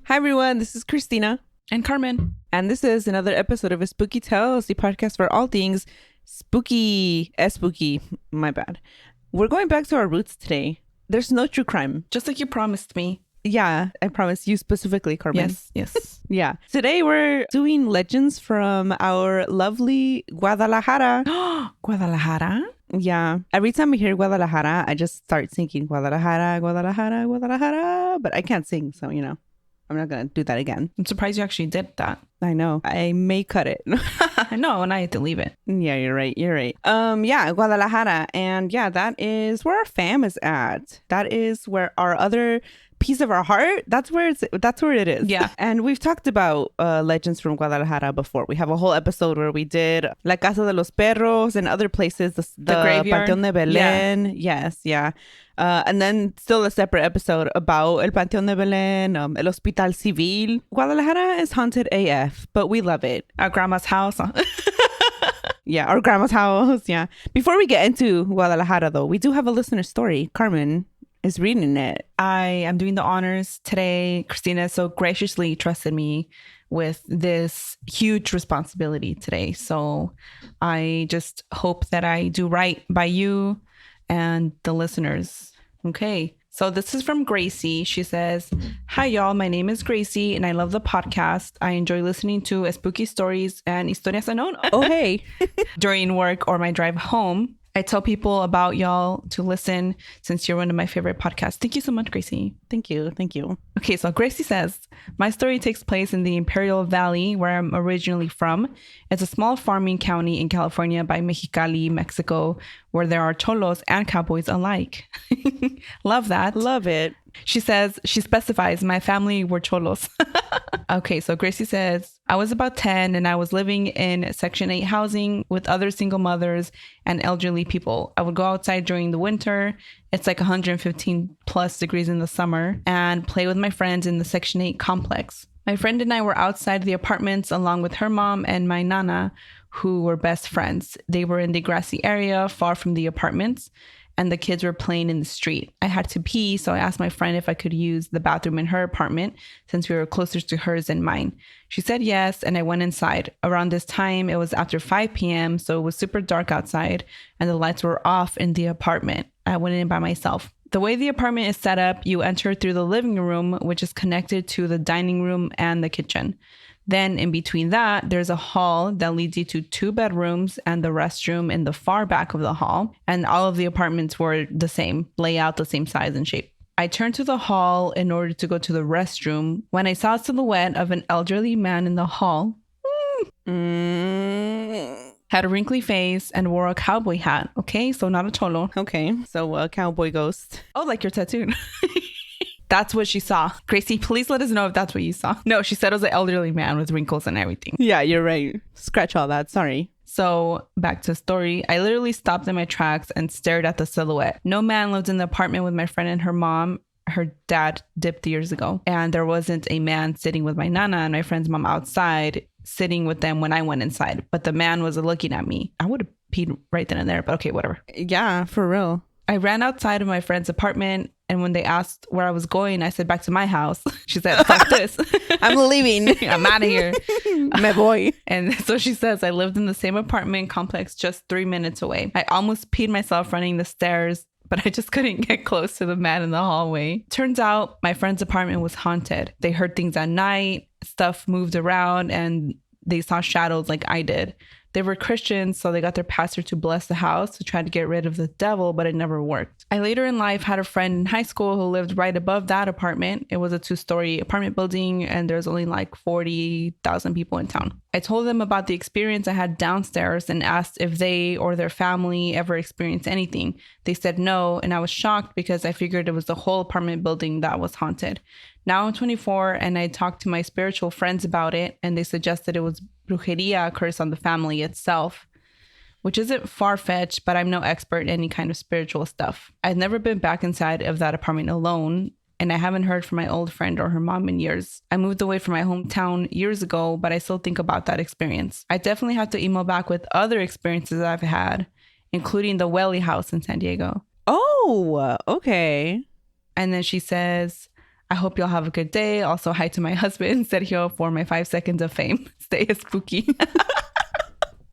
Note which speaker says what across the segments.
Speaker 1: Hi everyone, this is Christina.
Speaker 2: And Carmen.
Speaker 1: And this is another episode of Espooky Tales, the podcast for all things spooky. Spooky, my bad. We're going back to our roots today. There's no true crime.
Speaker 2: Just like you promised me.
Speaker 1: Yeah, I promise you specifically, Carmen.
Speaker 2: Yes.
Speaker 1: Yeah. Today we're doing legends from our lovely Guadalajara.
Speaker 2: Guadalajara?
Speaker 1: Yeah. Every time I hear Guadalajara, I just start singing Guadalajara, Guadalajara, Guadalajara. But I can't sing, so, I'm not going to do that again.
Speaker 2: I'm surprised you actually did that.
Speaker 1: I know. I may cut it.
Speaker 2: No, and I had to leave it.
Speaker 1: Yeah, you're right. Yeah, Guadalajara. And yeah, that is where our fam is at. That is where our other piece of our heart, that's where it is.
Speaker 2: Yeah.
Speaker 1: And we've talked about legends from Guadalajara before. We have a whole episode where we did La Casa de los Perros and other places, the
Speaker 2: graveyard.
Speaker 1: Panteón de Belén. Yeah. Yes, yeah. And then still a separate episode about El Panteón de Belén, El Hospital Civil. Guadalajara is haunted AF, but we love it.
Speaker 2: Our grandma's house.
Speaker 1: Yeah, our grandma's house. Yeah. Before we get into Guadalajara, though, we do have a listener story. Carmen is reading it.
Speaker 2: I am doing the honors today. Christina so graciously trusted me with this huge responsibility today. So I just hope that I do right by you and the listeners. Okay. So this is from Gracie. She says, "Hi, y'all. My name is Gracie, and I love the podcast. I enjoy listening to spooky stories and Historias Unknown
Speaker 1: Oh, hey.
Speaker 2: during work or my drive home. I tell people about y'all to listen since you're one of my favorite podcasts." Thank you so much, Gracie.
Speaker 1: Thank you.
Speaker 2: Okay, so Gracie says, "My story takes place in the Imperial Valley, where I'm originally from. It's a small farming county in California by Mexicali, Mexico, where there are cholos and cowboys alike." Love that.
Speaker 1: Love it.
Speaker 2: She specifies, "My family were cholos." Okay, so Gracie says, "I was about 10 and I was living in Section 8 housing with other single mothers and elderly people. I would go outside during the winter. It's like 115 plus degrees in the summer, and play with my friends in the Section 8 complex. My friend and I were outside the apartments along with her mom and my nana, who were best friends. They were in the grassy area far from the apartments, and the kids were playing in the street. I had to pee, so I asked my friend if I could use the bathroom in her apartment since we were closer to hers than mine. She said yes, and I went inside. Around this time, it was after 5 p.m., so it was super dark outside, and the lights were off in the apartment. I went in by myself. The way the apartment is set up, you enter through the living room, which is connected to the dining room and the kitchen. Then in between that, there's a hall that leads you to 2 bedrooms and the restroom in the far back of the hall. And all of the apartments were the same layout, the same size and shape. I turned to the hall in order to go to the restroom when I saw a silhouette of an elderly man in the hall. Had a wrinkly face and wore a cowboy hat. Okay, so not a cholo.
Speaker 1: Okay, so a cowboy ghost.
Speaker 2: Oh, like your tattoo. That's what she saw. Gracie, please let us know if that's what you saw. No, she said it was an elderly man with wrinkles and everything.
Speaker 1: Yeah, you're right. Scratch all that. Sorry.
Speaker 2: So back to the story. I literally stopped in my tracks and stared at the silhouette. No man lived in the apartment with my friend and her mom. Her dad dipped years ago. And there wasn't a man sitting with my nana and my friend's mom outside sitting with them when I went inside. But the man was looking at me. I would have peed right then and there, but okay, whatever.
Speaker 1: Yeah, for real.
Speaker 2: I ran outside of my friend's apartment, and when they asked where I was going, I said back to my house. She said, "Fuck this.
Speaker 1: I'm leaving.
Speaker 2: I'm out of here."
Speaker 1: My boy.
Speaker 2: And so she says, I lived in the same apartment complex just 3 minutes away. I almost peed myself running the stairs, but I just couldn't get close to the man in the hallway. Turns out my friend's apartment was haunted. They heard things at night, stuff moved around, and they saw shadows like I did. They were Christians, so they got their pastor to bless the house to try to get rid of the devil, but it never worked. I later in life had a friend in high school who lived right above that apartment. It was a 2-story apartment building, and there's only like 40,000 people in town. I told them about the experience I had downstairs and asked if they or their family ever experienced anything. They said no, and I was shocked because I figured it was the whole apartment building that was haunted. Now I'm 24, and I talked to my spiritual friends about it, and they suggested it was brujeria curse on the family itself, which isn't far-fetched, but I'm no expert in any kind of spiritual stuff. I've never been back inside of that apartment alone, and I haven't heard from my old friend or her mom in years. I moved away from my hometown years ago, but I still think about that experience. I definitely have to email back with other experiences I've had, including the Welly house in San Diego.
Speaker 1: Oh, okay.
Speaker 2: And then she says, I hope y'all have a good day. Also, hi to my husband, Sergio, for my 5 seconds of fame. Stay spooky.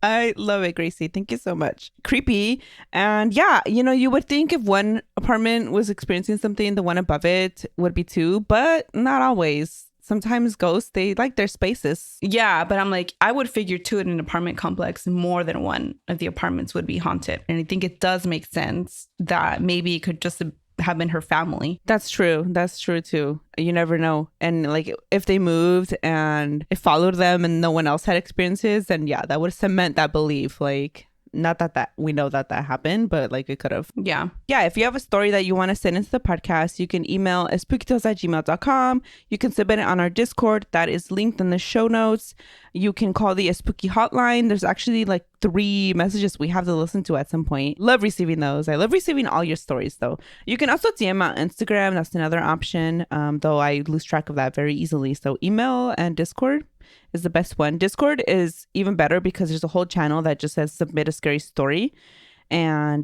Speaker 1: I love it, Gracie. Thank you so much. Creepy. And yeah, you would think if one apartment was experiencing something, the one above it would be too, but not always. Sometimes ghosts, they like their spaces.
Speaker 2: Yeah, but I'm like, I would figure too in an apartment complex, more than one of the apartments would be haunted. And I think it does make sense that maybe it could just have been her family.
Speaker 1: That's true. That's true too. You never know. And like if they moved and it followed them and no one else had experiences, then yeah, that would cement that belief. Like, not that we know that happened, but like it could have.
Speaker 2: Yeah.
Speaker 1: Yeah. If you have a story that you want to send into the podcast, you can email spookytales@gmail.com. You can submit it on our Discord. That is linked in the show notes. You can call the Spooky hotline. There's actually like 3 messages we have to listen to at some point. Love receiving those. I love receiving all your stories though. You can also DM on Instagram. That's another option. Though I lose track of that very easily. So email and Discord is the best one. Discord is even better because there's a whole channel that just says submit a scary story. And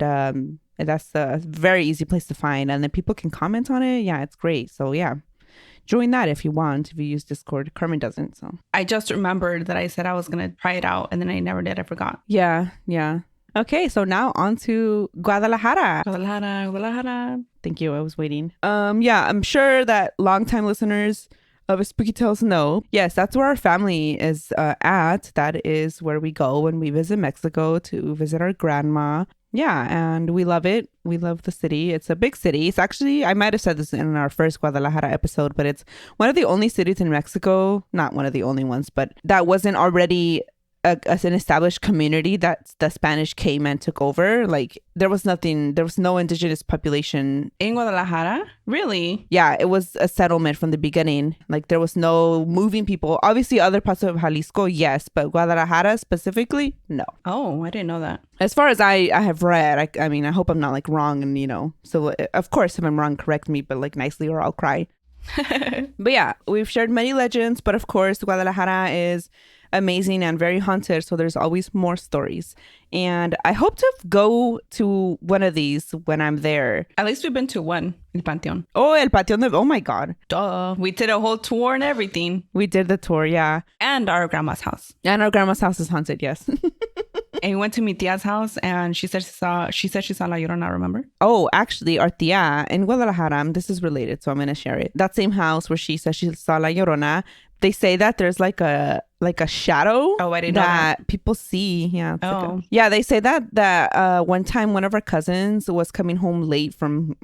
Speaker 1: that's a very easy place to find. And then people can comment on it. Yeah, it's great. So yeah, join that if you want, if you use Discord. Carmen doesn't. So
Speaker 2: I just remembered that I said I was going to try it out and then I never did. I forgot.
Speaker 1: Yeah. Okay, so now on to Guadalajara.
Speaker 2: Guadalajara.
Speaker 1: Thank you. I was waiting. Yeah, I'm sure that longtime listeners of Spooky Tales know. Yes, that's where our family is at. That is where we go when we visit Mexico to visit our grandma. Yeah, and we love it. We love the city. It's a big city. It's actually, I might have said this in our first Guadalajara episode, but it's one of the only cities in Mexico, not one of the only ones, but that wasn't already an established community that the Spanish came and took over. Like there was no indigenous population
Speaker 2: in Guadalajara. Really?
Speaker 1: Yeah, it was a settlement from the beginning. Like there was no moving people. Obviously other parts of Jalisco, yes, but Guadalajara specifically, no.
Speaker 2: Oh, I didn't know that.
Speaker 1: As far as I have read, I mean, I hope I'm not like wrong, and so of course if I'm wrong, correct me, but like nicely or I'll cry. But yeah, we've shared many legends, but of course Guadalajara is amazing and very haunted, so there's always more stories, and I hope to go to one of these when I'm there.
Speaker 2: At least we've been to one, El Panteón.
Speaker 1: El Panteón. Oh my god,
Speaker 2: duh, we did a whole tour and everything.
Speaker 1: We did the tour, yeah.
Speaker 2: And our grandma's house
Speaker 1: is haunted, yes.
Speaker 2: And we went to mi tia's house, and she said she saw La Llorona, remember? Oh,
Speaker 1: actually, our tia in Guadalajara, this is related, so I'm going to share it. That same house where she said she saw La Llorona, they say that there's like a shadow
Speaker 2: I didn't know that
Speaker 1: people see. Yeah.
Speaker 2: Oh.
Speaker 1: Yeah, they say that one time one of our cousins was coming home late from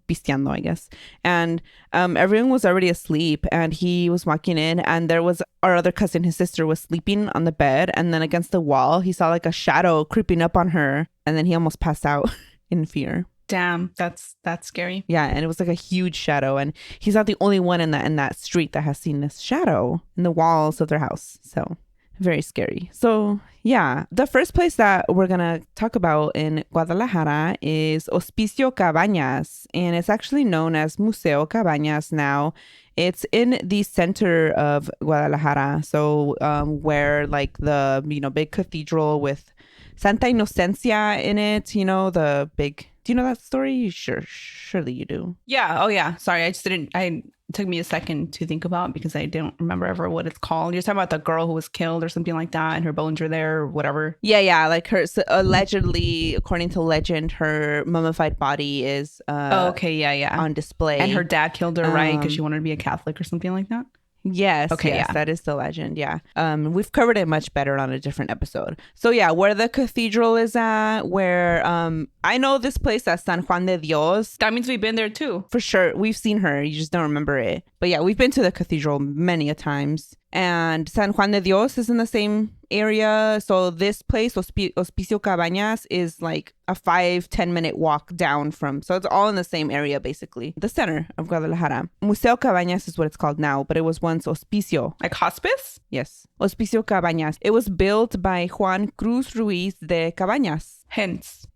Speaker 1: pisteando, I guess. And everyone was already asleep, and he was walking in, and there was our other cousin, his sister, was sleeping on the bed, and then against the wall, he saw like a shadow creeping up on her, and then he almost passed out in fear.
Speaker 2: Damn, that's scary.
Speaker 1: Yeah, and it was like a huge shadow, and he's not the only one in that street that has seen this shadow in the walls of their house. So very scary. So yeah, the first place that we're gonna talk about in Guadalajara is Hospicio Cabanas, and it's actually known as Museo Cabanas now. It's in the center of Guadalajara, so where like the big cathedral with Santa Inocencia in it, the big. Do you know that story? Surely you do.
Speaker 2: Yeah. Oh, yeah. Sorry, I just didn't. It took me a second to think about because I don't remember ever what it's called. You're talking about the girl who was killed or something like that, and her bones are there or whatever.
Speaker 1: Yeah. Like allegedly, according to legend, her mummified body is
Speaker 2: okay. Yeah.
Speaker 1: on display.
Speaker 2: And her dad killed her, right? Because she wanted to be a Catholic or something like that.
Speaker 1: Yes. Okay. Yes, yeah. That is the legend. Yeah. We've covered it much better on a different episode. So yeah, where the cathedral is at, where I know this place as San Juan de Dios.
Speaker 2: That means we've been there too.
Speaker 1: For sure. We've seen her. You just don't remember it. But yeah, we've been to the cathedral many a times. And San Juan de Dios is in the same area. So this place, Hospicio Cabanas, is like a 5-10 minute walk down from. So it's all in the same area, basically. The center of Guadalajara. Museo Cabanas is what it's called now, but it was once Hospicio.
Speaker 2: Like hospice?
Speaker 1: Yes. Hospicio Cabanas. It was built by Juan Cruz Ruiz de Cabañas.
Speaker 2: Hence,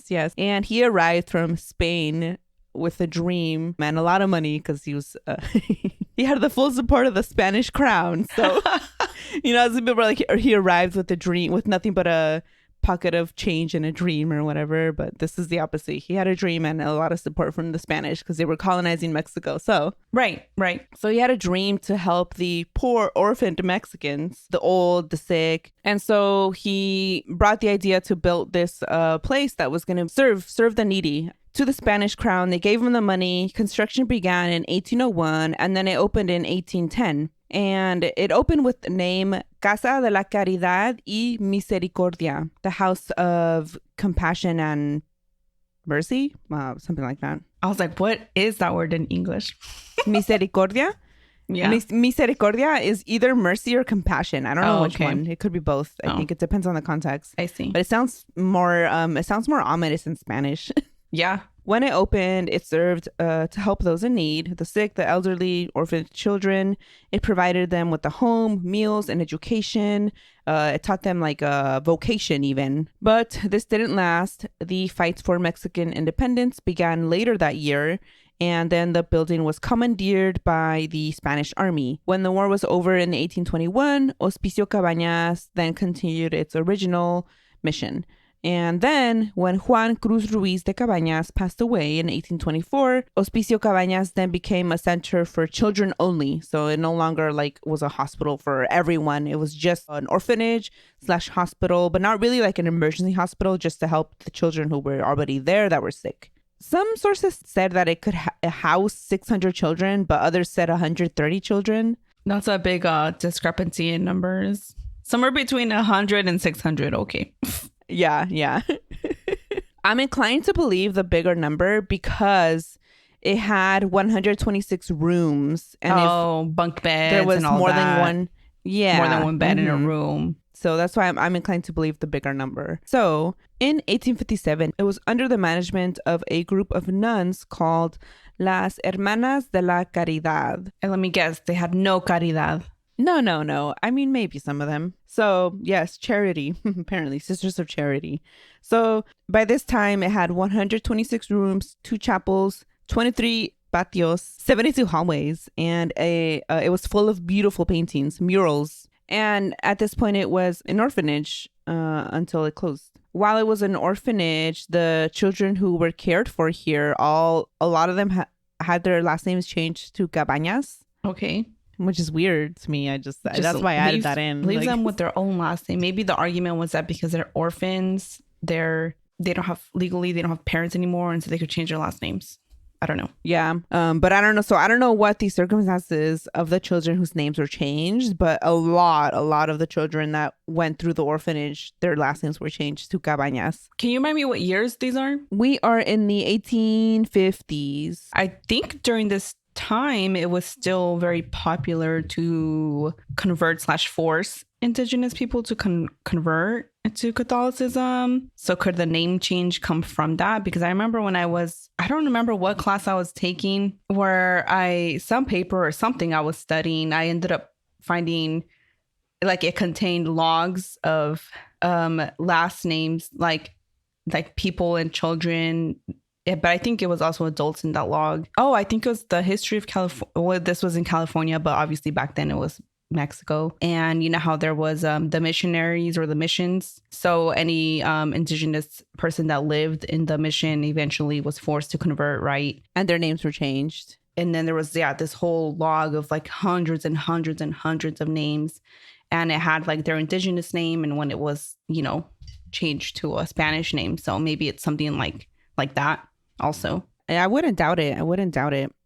Speaker 1: yes. And he arrived from Spain with a dream and a lot of money because he was he had the full support of the Spanish crown. So as people were like, he arrived with a dream, with nothing but a pocket of change in a dream or whatever, but this is the opposite. He had a dream and a lot of support from the Spanish because they were colonizing Mexico. So
Speaker 2: right.
Speaker 1: So he had a dream to help the poor orphaned Mexicans, the old, the sick. And so he brought the idea to build this place that was going to serve the needy. To the Spanish crown, they gave him the money. Construction began in 1801, and then it opened in 1810. And it opened with the name Casa de la Caridad y Misericordia, the House of Compassion and Mercy, something like that.
Speaker 2: I was like, what is that word in English?
Speaker 1: Misericordia?
Speaker 2: Yeah.
Speaker 1: Misericordia is either mercy or compassion. I don't know which one. It could be both. I think it depends on the context.
Speaker 2: I see.
Speaker 1: But it sounds more ominous in Spanish.
Speaker 2: Yeah.
Speaker 1: When it opened, it served to help those in need, the sick, the elderly, orphaned children. It provided them with a home, meals, and education. It taught them like a vocation even. But this didn't last. The fights for Mexican independence began later that year, and then the building was commandeered by the Spanish army. When the war was over in 1821, Hospicio Cabanas then continued its original mission. And then when Juan Cruz Ruiz de Cabañas passed away in 1824, Hospicio Cabañas then became a center for children only. So it no longer was a hospital for everyone. It was just an orphanage / hospital, but not really like an emergency hospital, just to help the children who were already there that were sick. Some sources said that it could house 600 children, but others said 130 children.
Speaker 2: That's a big discrepancy in numbers. Somewhere between 100 and 600. Okay.
Speaker 1: Yeah. I'm inclined to believe the bigger number because it had 126 rooms. And
Speaker 2: bunk beds.
Speaker 1: There was
Speaker 2: and all
Speaker 1: more
Speaker 2: that.
Speaker 1: than one. Yeah.
Speaker 2: More than one bed in a room.
Speaker 1: So that's why I'm inclined to believe the bigger number. So in 1857, it was under the management of a group of nuns called Las Hermanas de la Caridad.
Speaker 2: And let me guess, they had no caridad.
Speaker 1: No. I mean, maybe some of them. So yes, charity, apparently, Sisters of Charity. So by this time, it had 126 rooms, 2 chapels, 23 patios, 72 hallways, and it was full of beautiful paintings, murals. And at this point, it was an orphanage until it closed. While it was an orphanage, the children who were cared for here, a lot of them had their last names changed to Cabañas.
Speaker 2: Okay.
Speaker 1: Which is weird to me. That's why I added that in.
Speaker 2: Leave them with their own last name. Maybe the argument was that because they're orphans, they don't have parents anymore, and so they could change their last names. I don't know.
Speaker 1: Yeah. But I don't know. So I don't know what the circumstances of the children whose names were changed, but a lot of the children that went through the orphanage, their last names were changed to Cabañas.
Speaker 2: Can you remind me what years these are?
Speaker 1: We are in the 1850s.
Speaker 2: I think during this time it was still very popular to convert / force indigenous people to convert into Catholicism. So could the name change come from that? Because I remember when I don't remember what class I was taking, where some paper or something I was studying, I ended up finding like it contained logs of last names, like people and children. Yeah, but I think it was also adults in that log. Oh, I think it was the history of California. Well, this was in California, but obviously back then it was Mexico. And you know how there was the missionaries or the missions. So any indigenous person that lived in the mission eventually was forced to convert, right?
Speaker 1: And their names were changed.
Speaker 2: And then there was, this whole log of like hundreds and hundreds and hundreds of names. And it had like their indigenous name and when it was, changed to a Spanish name. So maybe it's something like that. Also,
Speaker 1: I wouldn't doubt it.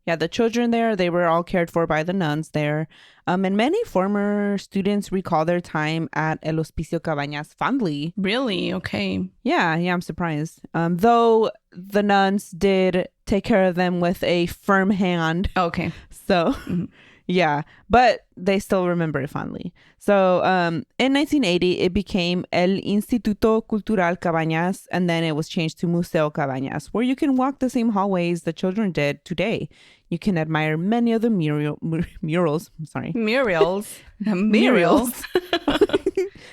Speaker 1: Yeah, the children there, they were all cared for by the nuns there. And many former students recall their time at El Hospicio Cabañas fondly.
Speaker 2: Really? Okay.
Speaker 1: Yeah, I'm surprised. Though the nuns did take care of them with a firm hand.
Speaker 2: Okay.
Speaker 1: So, yeah, but they still remember it fondly. So in 1980, it became El Instituto Cultural Cabañas, and then it was changed to Museo Cabañas, where you can walk the same hallways the children did today. You can admire many of the murals. I'm sorry.
Speaker 2: Murals. Murals.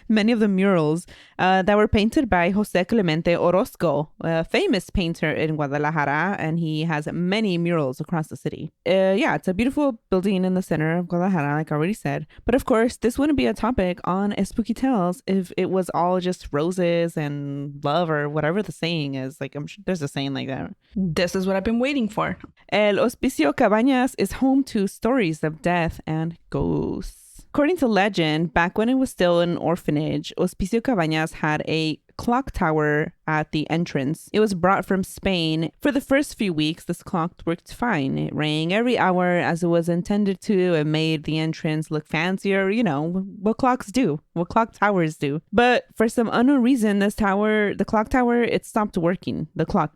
Speaker 1: many of the murals that were painted by Jose Clemente Orozco, a famous painter in Guadalajara, and he has many murals across the city. Yeah, it's a beautiful building in the center of Guadalajara, like I already said. But of course, this wouldn't be a topic on Spooky Tales if it was all just roses and love or whatever the saying is. Like, I'm sure there's a saying like that.
Speaker 2: This is what I've been waiting for.
Speaker 1: El Hospicio Cabanas is home to stories of death and ghosts. According to legend, back when it was still an orphanage, Hospicio Cabanas had a clock tower at the entrance. It was brought from Spain. For the first few weeks, this clock worked fine. It rang every hour as it was intended to. It made the entrance look fancier, you know, what clocks do, what clock towers do. But for some unknown reason, the clock tower, it stopped working. The clock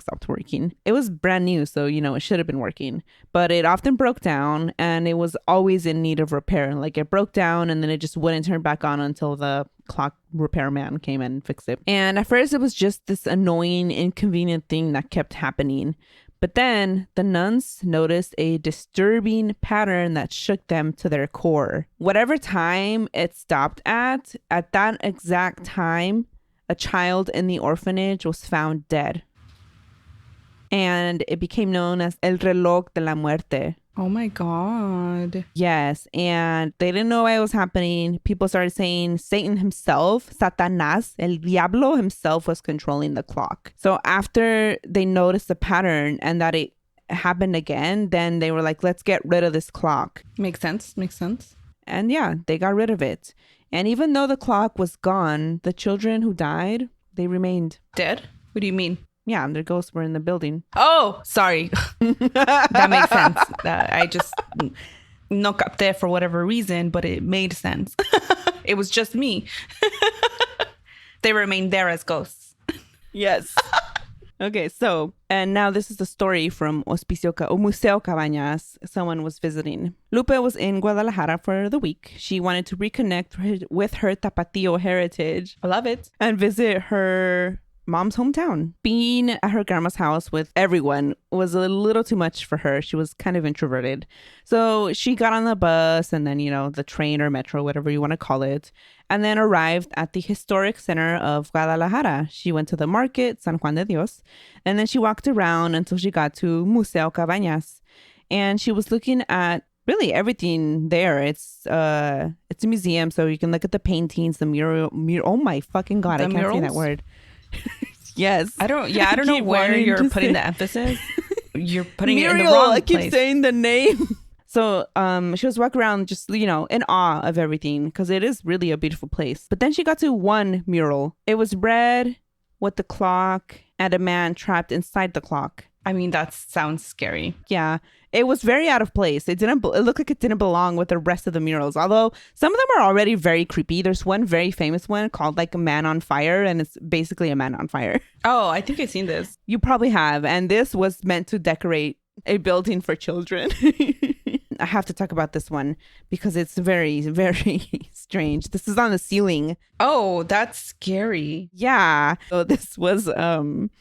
Speaker 1: stopped working. It was brand new, so, you know, it should have been working. But it often broke down, and it was always in need of repair. Like, it broke down, and then it just wouldn't turn back on until the clock repairman came and fixed it. And at first it was just this annoying, inconvenient thing that kept happening. But then the nuns noticed a disturbing pattern that shook them to their core. Whatever time it stopped at that exact time, a child in the orphanage was found dead. And it became known as El Reloj de la Muerte.
Speaker 2: Oh my God.
Speaker 1: Yes, and they didn't know why it was happening. People started saying Satan himself, Satanás, El Diablo himself was controlling the clock. So after they noticed the pattern and that it happened again, then they were like, let's get rid of this clock.
Speaker 2: Makes sense.
Speaker 1: And yeah, they got rid of it. And even though the clock was gone, the children who died, they remained.
Speaker 2: Dead? What do you mean?
Speaker 1: Yeah, their ghosts were in the building.
Speaker 2: Oh, sorry. That makes sense. I just knock up there for whatever reason, but it made sense. It was just me. They remained there as ghosts.
Speaker 1: Yes. Okay, so, and now this is the story from Museo Cabanas. Someone was visiting. Lupe was in Guadalajara for the week. She wanted to reconnect with her Tapatio heritage.
Speaker 2: I love it.
Speaker 1: And visit her mom's hometown. Being at her grandma's house with everyone was a little too much for her. She was kind of introverted. So she got on the bus and then, you know, the train or metro, whatever you want to call it, and then arrived at the historic center of Guadalajara. She went to the market, San Juan de Dios, and then she walked around until she got to Museo Cabanas. And she was looking at really everything there. It's a museum, so you can look at the paintings, the mural. Oh my fucking God, I can't say that word. Yes.
Speaker 2: I don't know where you're putting the emphasis. You're putting it in the wrong place.
Speaker 1: I keep saying the name. So she was walking around just, you know, in awe of everything because it is really a beautiful place. But then she got to one mural. It was red with the clock and a man trapped inside the clock.
Speaker 2: I mean, that sounds scary.
Speaker 1: Yeah, it was very out of place. It looked like it didn't belong with the rest of the murals. Although some of them are already very creepy. There's one very famous one called like a man on fire, and it's basically a man on fire.
Speaker 2: Oh, I think I've seen this.
Speaker 1: You probably have. And this was meant to decorate a building for children. I have to talk about this one because it's very, very strange. This is on the ceiling.
Speaker 2: Oh, that's scary.
Speaker 1: Yeah. So this was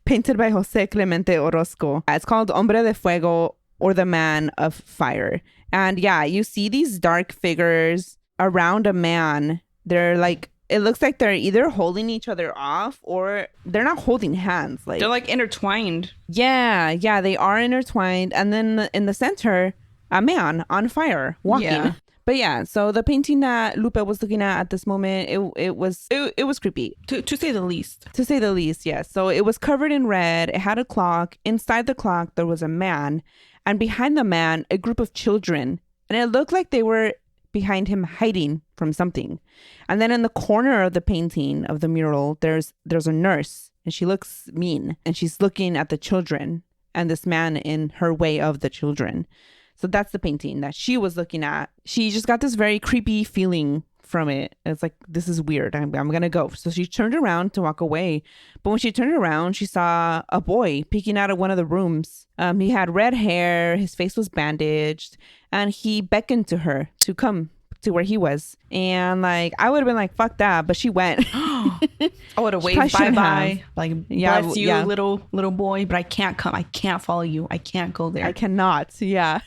Speaker 1: painted by Jose Clemente Orozco. It's called Hombre de Fuego, or the Man of Fire. And yeah, you see these dark figures around a man. They're like, it looks like they're either holding each other off or they're not holding hands. Like,
Speaker 2: they're like intertwined.
Speaker 1: Yeah, they are intertwined. And then in the center, a man on fire walking. Yeah. But yeah, so the painting that Lupe was looking at this moment, it was creepy.
Speaker 2: To say the least.
Speaker 1: To say the least, yes. So it was covered in red. It had a clock. Inside the clock, there was a man. And behind the man, a group of children. And it looked like they were behind him hiding from something. And then in the corner of the painting of the mural, there's a nurse. And she looks mean. And she's looking at the children. And this man in her way of the children. So that's the painting that she was looking at. She just got this very creepy feeling from it. It's like, this is weird. I'm going to go. So she turned around to walk away. But when she turned around, she saw a boy peeking out of one of the rooms. He had red hair. His face was bandaged. And he beckoned to her to come to where he was. And like, I would have been like, fuck that. But she went.
Speaker 2: I would have
Speaker 1: She
Speaker 2: waved
Speaker 1: probably
Speaker 2: bye-bye.
Speaker 1: shouldn't
Speaker 2: Like,
Speaker 1: Yeah,
Speaker 2: bless you,
Speaker 1: yeah.
Speaker 2: little boy. But I can't come. I can't follow you. I can't go there.
Speaker 1: I cannot. Yeah.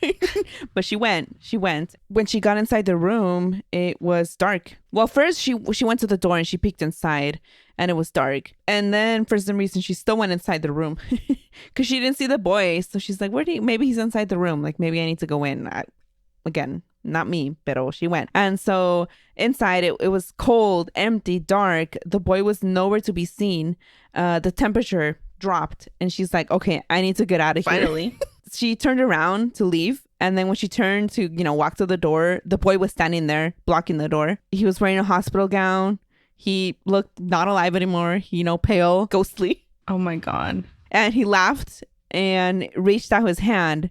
Speaker 1: But she went. She went. When she got inside the room, it was dark. Well, first she went to the door and she peeked inside and it was dark. And then for some reason, she still went inside the room because she didn't see the boy. So she's like, maybe he's inside the room. Like, maybe I need to go in. Again, not me, pero she went. And so inside it was cold, empty, dark. The boy was nowhere to be seen. The temperature dropped and she's like, okay, I need to get out of here.
Speaker 2: Finally.
Speaker 1: She turned around to leave. And then when she turned to, walk to the door, the boy was standing there blocking the door. He was wearing a hospital gown. He looked not alive anymore, pale, ghostly.
Speaker 2: Oh my God.
Speaker 1: And he laughed and reached out his hand.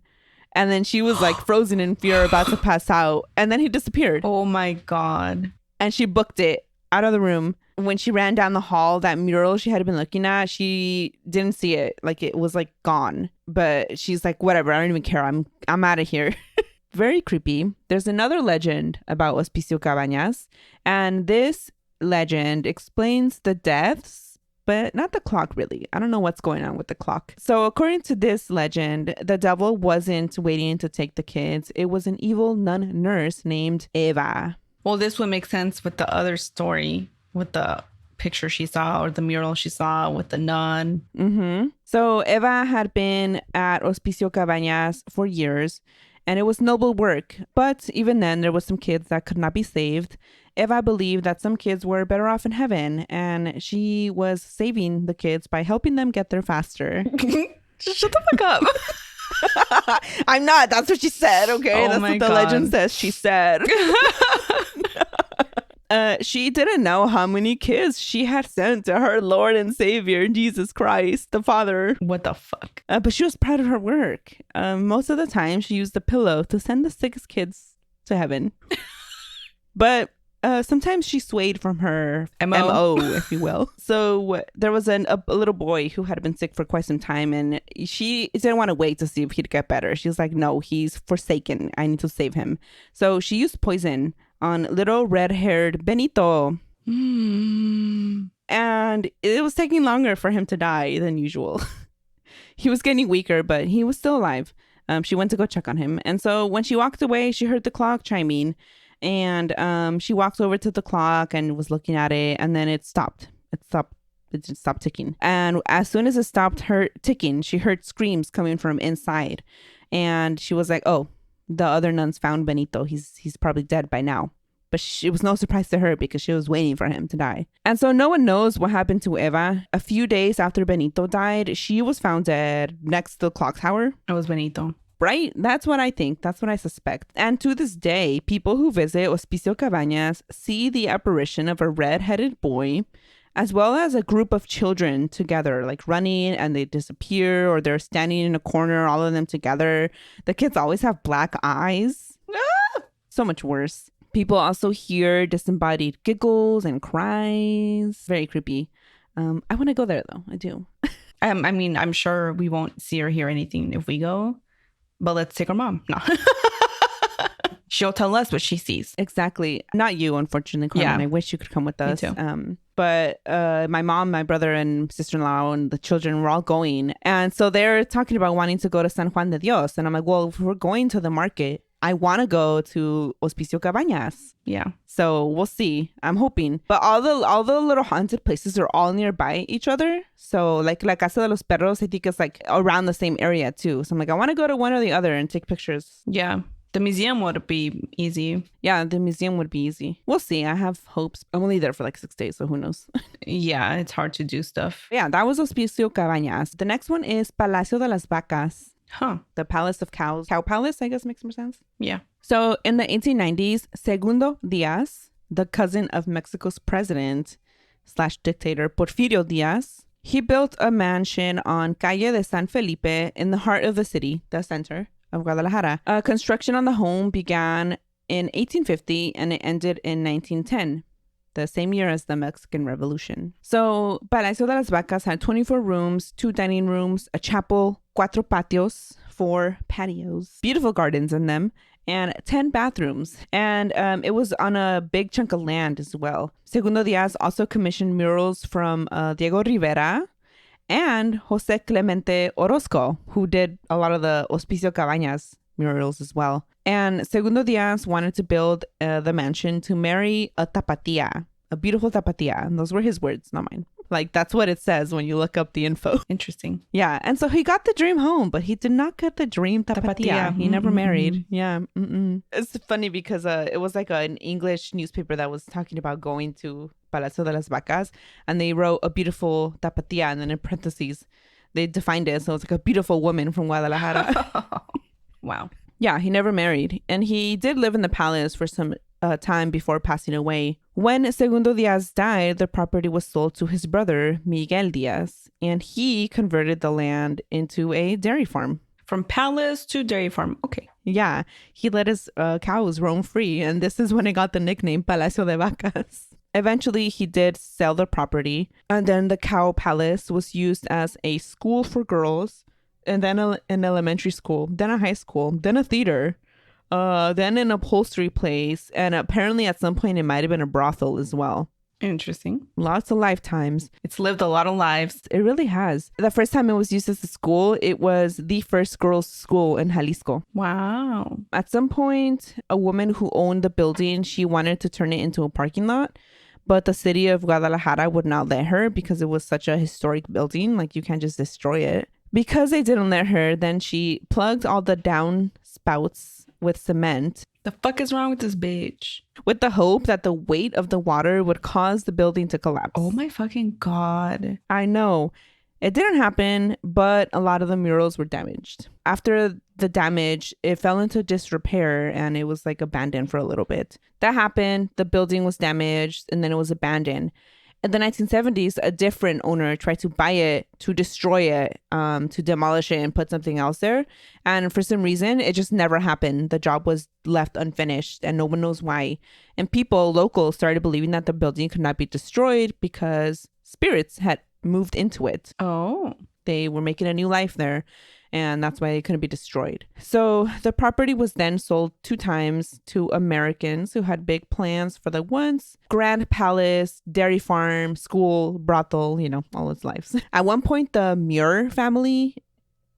Speaker 1: And then she was like frozen in fear, about to pass out. And then he disappeared.
Speaker 2: Oh my God.
Speaker 1: And she booked it out of the room. When she ran down the hall, that mural she had been looking at, she didn't see it. Like, it was like gone. But she's like, whatever, I don't even care. I'm out of here. Very creepy. There's another legend about Hospicio Cabanas. And this legend explains the deaths, but not the clock, really. I don't know what's going on with the clock. So according to this legend, the devil wasn't waiting to take the kids. It was an evil nun nurse named Eva.
Speaker 2: Well, this would make sense with the other story, with the picture she saw or the mural she saw with the nun.
Speaker 1: Mm-hmm. So Eva had been at Hospicio Cabanas for years, and it was noble work. But even then, there was some kids that could not be saved. Eva believed that some kids were better off in heaven, and she was saving the kids by helping them get there faster.
Speaker 2: Shut the fuck up.
Speaker 1: I'm not. That's what she said, okay?
Speaker 2: Oh
Speaker 1: That's
Speaker 2: my
Speaker 1: what the
Speaker 2: God.
Speaker 1: legend says she said. She didn't know how many kids she had sent to her Lord and Savior, Jesus Christ, the Father.
Speaker 2: What the fuck?
Speaker 1: But she was proud of her work. Most of the time, she used a pillow to send the sickest kids to heaven. But sometimes she swayed from her MO, if you will. So there was a little boy who had been sick for quite some time, and she didn't want to wait to see if he'd get better. She was like, no, he's forsaken. I need to save him. So she used poison on little red-haired Benito. And it was taking longer for him to die than usual. He was getting weaker, but he was still alive. She went to go check on him. And so when she walked away, she heard the clock chiming. And she walked over to the clock and was looking at it. And then it stopped. It just stopped ticking. And as soon as it stopped her ticking, she heard screams coming from inside. And she was like, oh, the other nuns found Benito. He's probably dead by now. But it was no surprise to her because she was waiting for him to die. And so no one knows what happened to Eva. A few days after Benito died, she was found dead next to the clock tower.
Speaker 2: It was Benito.
Speaker 1: Right? That's what I think. That's what I suspect. And to this day, people who visit Hospicio Cabanas see the apparition of a red-headed boy, as well as a group of children together, like running, and they disappear, or they're standing in a corner, all of them together. The kids always have black eyes. So much worse. People also hear disembodied giggles and cries. Very creepy. I want to go there, though. I do.
Speaker 2: I mean, I'm sure we won't see or hear anything if we go, but let's take our mom. No. She'll tell us what she sees.
Speaker 1: Exactly. Not you, unfortunately, Carmen.
Speaker 2: Yeah.
Speaker 1: I wish you could come with us.
Speaker 2: Me too.
Speaker 1: But my mom, my brother, and sister-in-law and the children were all going. And so they're talking about wanting to go to San Juan de Dios. And I'm like, well, if we're going to the market, I want to go to Hospicio Cabanas.
Speaker 2: Yeah.
Speaker 1: So we'll see. I'm hoping. But all the little haunted places are all nearby each other. So like La Casa de los Perros, I think it's like around the same area too. So I'm like, I want to go to one or the other and take pictures.
Speaker 2: Yeah. The museum would be easy.
Speaker 1: Yeah, the museum would be easy. We'll see. I have hopes. I'm only there for like 6 days, so who knows?
Speaker 2: Yeah, it's hard to do stuff.
Speaker 1: Yeah, that was Hospicio Cabanas. The next one is Palacio de las Vacas.
Speaker 2: Huh.
Speaker 1: The Palace of Cows. Cow Palace, I guess makes more sense.
Speaker 2: Yeah.
Speaker 1: So in the 1890s, Segundo Diaz, the cousin of Mexico's president / dictator Porfirio Diaz, he built a mansion on Calle de San Felipe in the heart of the city, the center of Guadalajara. Construction on the home began in 1850 and it ended in 1910, the same year as the Mexican Revolution. So Palacio de las Vacas had 24 rooms, 2 dining rooms, a chapel, 4 patios, 4 patios, beautiful gardens in them, and 10 bathrooms. And it was on a big chunk of land as well. Segundo Diaz also commissioned murals from Diego Rivera and Jose Clemente Orozco, who did a lot of the Hospicio Cabanas murals as well. And Segundo Diaz wanted to build the mansion to marry a tapatia, a beautiful tapatia. And those were his words, not mine. Like, that's what it says when you look up the info.
Speaker 2: Interesting.
Speaker 1: Yeah. And so he got the dream home, but he did not get the dream tapatia. He never married. Yeah. It's funny because it was like an English newspaper that was talking about going to Palacio de Las Vacas, and they wrote a beautiful tapatia, and then in parentheses, they defined it. So it's like a beautiful woman from Guadalajara.
Speaker 2: Wow.
Speaker 1: Yeah, he never married. And he did live in the palace for some time before passing away. When Segundo Diaz died, the property was sold to his brother, Miguel Diaz, and he converted the land into a dairy farm.
Speaker 2: From palace to dairy farm. Okay.
Speaker 1: Yeah, he let his cows roam free, and this is when it got the nickname Palacio de Vacas. Eventually, he did sell the property, and then the cow palace was used as a school for girls, and then an elementary school, then a high school, then a theater, then an upholstery place, and apparently at some point it might have been a brothel as well.
Speaker 2: Interesting.
Speaker 1: Lots of lifetimes.
Speaker 2: It's lived a lot of lives.
Speaker 1: It really has. The first time it was used as a school, it was the first girls' school in Jalisco.
Speaker 2: Wow.
Speaker 1: At some point, a woman who owned the building, she wanted to turn it into a parking lot, but the city of Guadalajara would not let her because it was such a historic building. Like, you can't just destroy it. Because they didn't let her, then she plugged all the downspouts with cement.
Speaker 2: The fuck is wrong with this bitch?
Speaker 1: With the hope that the weight of the water would cause the building to collapse.
Speaker 2: Oh my fucking God.
Speaker 1: I know. It didn't happen, but a lot of the murals were damaged. After the damage, it fell into disrepair and it was like abandoned for a little bit. That happened. The building was damaged and then it was abandoned. In the 1970s, a different owner tried to buy it, to destroy it, to demolish it and put something else there. And for some reason, it just never happened. The job was left unfinished and no one knows why. And people, locals, started believing that the building could not be destroyed because spirits had moved into it.
Speaker 2: Oh.
Speaker 1: They were making a new life there. And that's why it couldn't be destroyed. So the property was then sold 2 times to Americans who had big plans for the once grand palace, dairy farm, school, brothel, you know, all its lives. At one point, the Muir family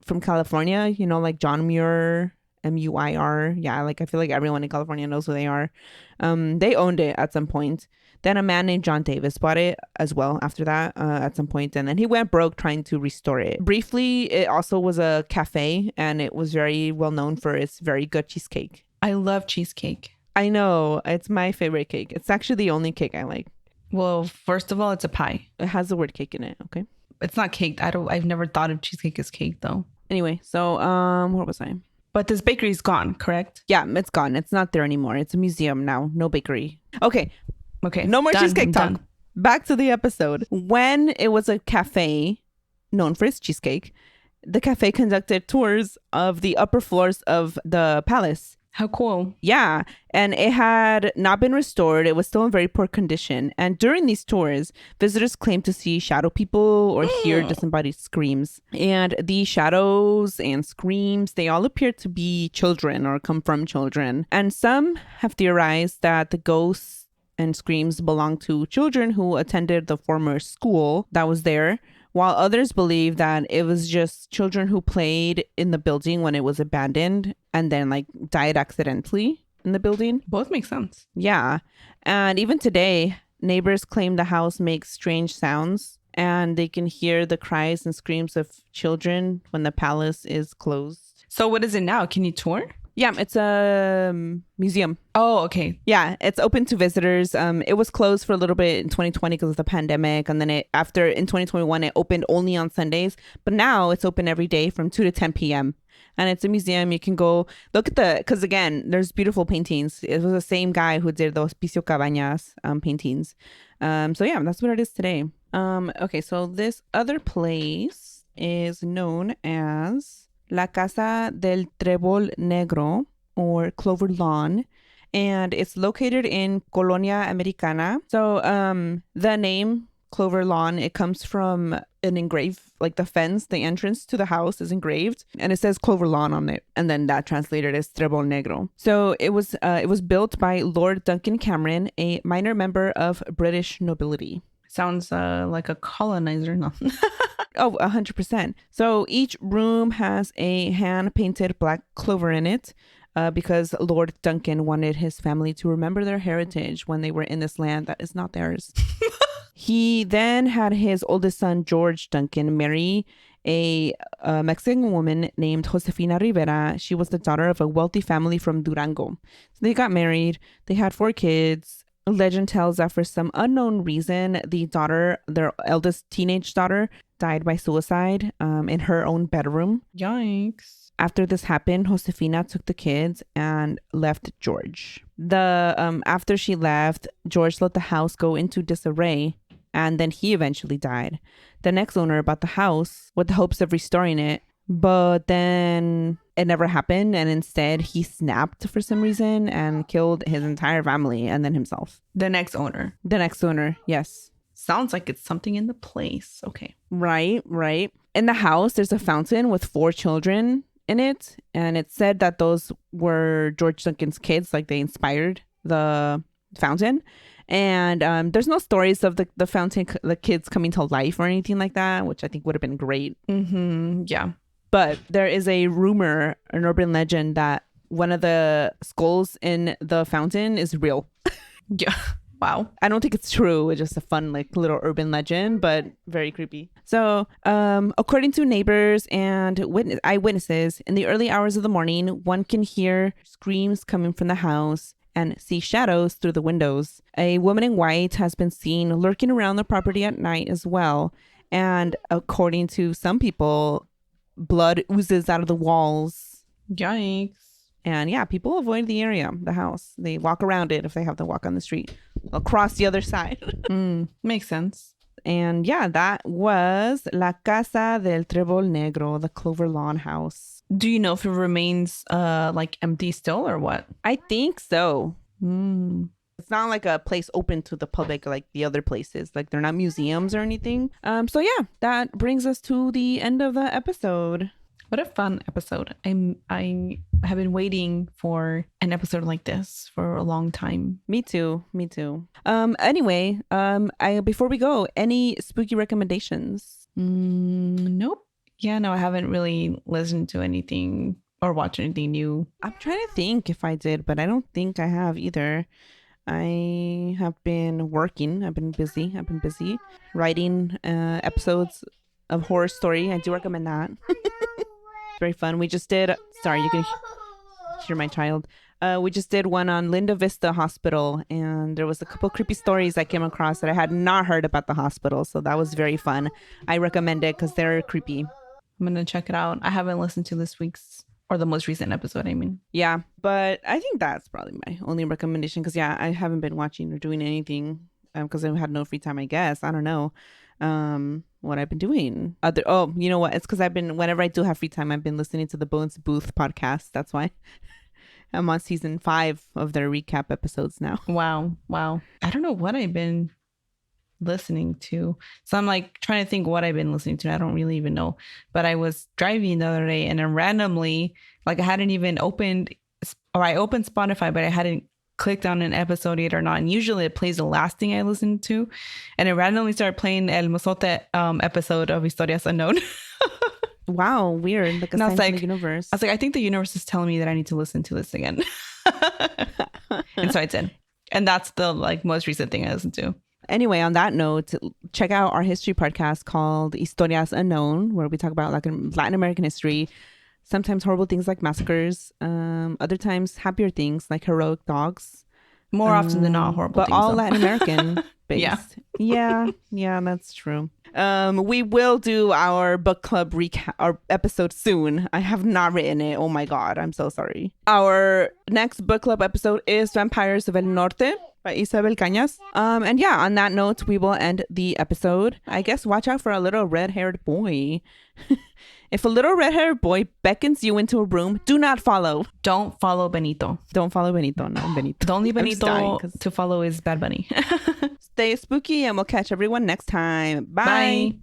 Speaker 1: from California, you know, like John Muir, Muir. Yeah, like I feel like everyone in California knows who they are. They owned it at some point. Then a man named John Davis bought it as well after that at some point. And then he went broke trying to restore it. Briefly, it also was a cafe and it was very well known for its very good cheesecake.
Speaker 2: I love cheesecake.
Speaker 1: I know. It's my favorite cake. It's actually the only cake I like.
Speaker 2: Well, first of all, it's a pie.
Speaker 1: It has the word cake in it. Okay.
Speaker 2: It's not cake. I've never thought of cheesecake as cake though.
Speaker 1: Anyway, so where was I?
Speaker 2: But this bakery is gone, correct?
Speaker 1: Yeah, it's gone. It's not there anymore. It's a museum now. No bakery. Okay.
Speaker 2: No
Speaker 1: more cheesecake talk.
Speaker 2: Done.
Speaker 1: Back to the episode. When it was a cafe known for its cheesecake, the cafe conducted tours of the upper floors of the palace.
Speaker 2: How cool.
Speaker 1: Yeah. And it had not been restored. It was still in very poor condition. And during these tours, visitors claimed to see shadow people or hear disembodied screams. And the shadows and screams, they all appear to be children or come from children. And some have theorized that the ghosts and screams belong to children who attended the former school that was there, while others believe that it was just children who played in the building when it was abandoned and then like died accidentally in the building.
Speaker 2: Both make sense.
Speaker 1: Yeah. And even today, neighbors claim the house makes strange sounds and they can hear the cries and screams of children when the palace is closed.
Speaker 2: So what is it now? Can you tour?
Speaker 1: Yeah, it's a museum.
Speaker 2: Oh, okay.
Speaker 1: Yeah, it's open to visitors. It was closed for a little bit in 2020 because of the pandemic. And then in 2021, it opened only on Sundays. But now it's open every day from 2 to 10 p.m. And it's a museum. You can go look at because again, there's beautiful paintings. It was the same guy who did the Hospicio Cabanas paintings. So yeah, that's what it is today. Okay, so this other place is known as La Casa del Trébol Negro, or Clover Lawn, and it's located in Colonia Americana. So the name Clover Lawn, it comes from an engraved, like the fence, the entrance to the house is engraved, and it says Clover Lawn on it, and then that translated as Trebol Negro. So it was built by Lord Duncan Cameron, a minor member of British nobility.
Speaker 2: Sounds like a colonizer. No.
Speaker 1: Oh, 100%. So each room has a hand-painted black clover in it, because Lord Duncan wanted his family to remember their heritage when they were in this land that is not theirs. He then had his oldest son, George Duncan, marry a Mexican woman named Josefina Rivera. She was the daughter of a wealthy family from Durango. So they got married. They had 4 kids. Legend tells that for some unknown reason, the daughter, their eldest teenage daughter, died by suicide in her own bedroom.
Speaker 2: Yikes.
Speaker 1: After this happened, Josefina took the kids and left George. After she left, George let the house go into disarray, and then he eventually died. The next owner bought the house with the hopes of restoring it, but then it never happened, and instead he snapped for some reason and killed his entire family and then himself.
Speaker 2: The next owner,
Speaker 1: yes.
Speaker 2: Sounds like it's something in the place. Okay.
Speaker 1: Right. In the house, there's a fountain with 4 children in it, and it's said that those were George Duncan's kids, like they inspired the fountain. And there's no stories of the fountain, the kids coming to life or anything like that, which I think would have been great.
Speaker 2: Yeah.
Speaker 1: But there is a rumor, an urban legend, that one of the skulls in the fountain is real.
Speaker 2: Yeah. Wow.
Speaker 1: I don't think it's true. It's just a fun, like, little urban legend, but very creepy. So, according to neighbors and eyewitnesses, in the early hours of the morning, one can hear screams coming from the house and see shadows through the windows. A woman in white has been seen lurking around the property at night as well. And according to some people, blood oozes out of the walls.
Speaker 2: Yikes.
Speaker 1: And yeah, people avoid the area, the house. They walk around it if they have to walk on the street. Across the other side.
Speaker 2: Makes sense.
Speaker 1: And yeah, that was La Casa del Trébol Negro, the Clover Lawn house.
Speaker 2: Do you know if it remains like empty still or what?
Speaker 1: I think so. It's not like a place open to the public like the other places. Like they're not museums or anything. So yeah, that brings us to the end of the episode.
Speaker 2: What a fun episode. I have been waiting for an episode like this for a long time.
Speaker 1: Me too. Anyway, before we go, any spooky recommendations?
Speaker 2: Nope. Yeah, no, I haven't really listened to anything or watched anything new.
Speaker 1: I'm trying to think if I did, but I don't think I have either. I have been working. I've been busy writing episodes of Horror Story. I do recommend that. Very fun. We just did, sorry, you can hear my child. We just did one on Linda Vista Hospital, and there was a couple creepy stories I came across that I had not heard about the hospital. So that was very fun. I recommend it because they're creepy.
Speaker 2: I'm going to check it out. I haven't listened to this week's, or the most recent episode, I mean.
Speaker 1: Yeah, but I think that's probably my only recommendation because, yeah, I haven't been watching or doing anything because I had no free time, I guess. I don't know what I've been doing. You know what? It's because whenever I do have free time, I've been listening to the Bones Booth podcast. That's why. I'm on season 5 of their recap episodes now.
Speaker 2: Wow. I don't know what I've been listening to. So I'm like trying to think what I've been listening to. I don't really even know. But I was driving the other day and then randomly, like I hadn't even opened, or I opened Spotify, but I hadn't clicked on an episode yet or not. And usually it plays the last thing I listen to. And it randomly started playing El Mozote episode of Historias Unknown.
Speaker 1: Wow, weird. Like a sign from the universe.
Speaker 2: I was like, I think the universe is telling me that I need to listen to this again. And so I did. And that's the most recent thing I listened to.
Speaker 1: Anyway, on that note, check out our history podcast called Historias Unknown, where we talk about Latin American history. Sometimes horrible things like massacres. Other times happier things like heroic dogs.
Speaker 2: More often than not horrible
Speaker 1: but
Speaker 2: things.
Speaker 1: But all Latin American based.
Speaker 2: Yeah,
Speaker 1: that's true. We will do our book club recap, our episode soon. I have not written it. Oh my God, I'm so sorry. Our next book club episode is Vampires of El Norte by Isabel Cañas. And yeah, on that note, we will end the episode. I guess watch out for a little red-haired boy. If a little red-haired boy beckons you into a room, do not follow.
Speaker 2: Don't follow Benito.
Speaker 1: Don't follow Benito. No, Benito.
Speaker 2: The only Benito to follow is Bad Bunny.
Speaker 1: Stay spooky, and we'll catch everyone next time. Bye.
Speaker 2: Bye.